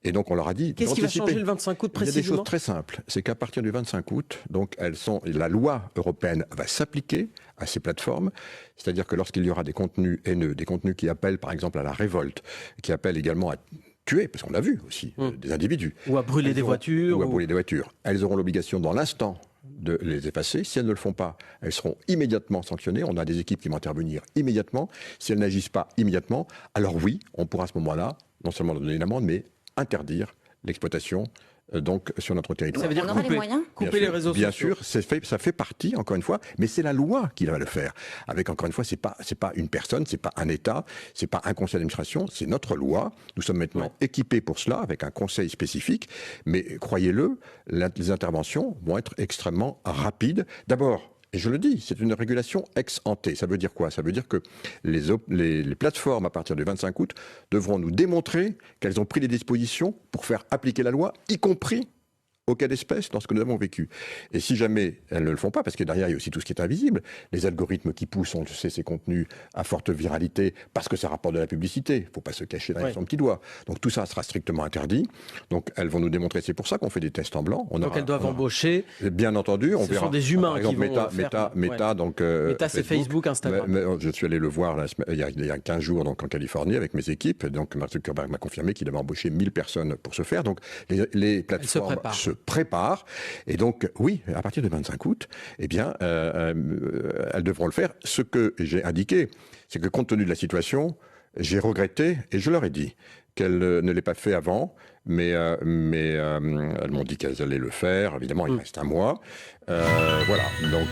Et donc on leur a dit Qu'est-ce qui va changer le 25 août Il y a des précisément? choses très simples. C'est qu'à partir du 25 août, donc la loi européenne va s'appliquer à ces plateformes. C'est-à-dire que lorsqu'il y aura des contenus haineux, des contenus qui appellent par exemple à la révolte, qui appellent également à tuer, parce qu'on a vu aussi des individus. Ou à brûler des voitures. Ou à brûler des voitures. Elles auront l'obligation dans l'instant de les effacer. Si elles ne le font pas, elles seront immédiatement sanctionnées. On a des équipes qui vont intervenir immédiatement. Si elles n'agissent pas immédiatement, alors oui, on pourra à ce moment-là non seulement donner une amende, mais interdire l'exploitation donc sur notre territoire. Ça veut dire On aura les moyens couper les réseaux bien sociaux. sûr, ça fait partie, encore une fois, mais c'est la loi qui va le faire. Avec, encore une fois, c'est pas une personne, c'est pas un État, c'est pas un conseil d'administration, c'est notre loi. Nous sommes maintenant équipés pour cela, avec un conseil spécifique, mais croyez-le, les interventions vont être extrêmement rapides. D'abord, et je le dis, c'est une régulation ex ante. Ça veut dire quoi? Ça veut dire que les plateformes, à partir du 25 août, devront nous démontrer qu'elles ont pris les dispositions pour faire appliquer la loi, y compris au cas d'espèce dans ce que nous avons vécu. Et si jamais elles ne le font pas, parce que derrière il y a aussi tout ce qui est invisible, les algorithmes qui poussent, on sait, ces contenus à forte viralité, parce que ça rapporte de la publicité, il ne faut pas se cacher derrière son petit doigt. Donc tout ça sera strictement interdit. Donc elles vont nous démontrer, c'est pour ça qu'on fait des tests en blanc. Donc elles doivent embaucher. Bien entendu, on Ce verra. sont des humains par exemple, qui vont faire. Meta, donc Meta, c'est Facebook, Instagram. je suis allé le voir il y a 15 jours donc, en Californie avec mes équipes. Donc Mark Zuckerberg m'a confirmé qu'il avait embauché 1000 personnes pour ce faire. Donc les plateformes se préparent. Et donc, oui, à partir du 25 août, eh bien, elles devront le faire. Ce que j'ai indiqué, c'est que compte tenu de la situation, j'ai regretté, et je leur ai dit, qu'elles ne l'aient pas fait avant, mais elles m'ont dit qu'elles allaient le faire. Évidemment, il reste un mois. Voilà, donc...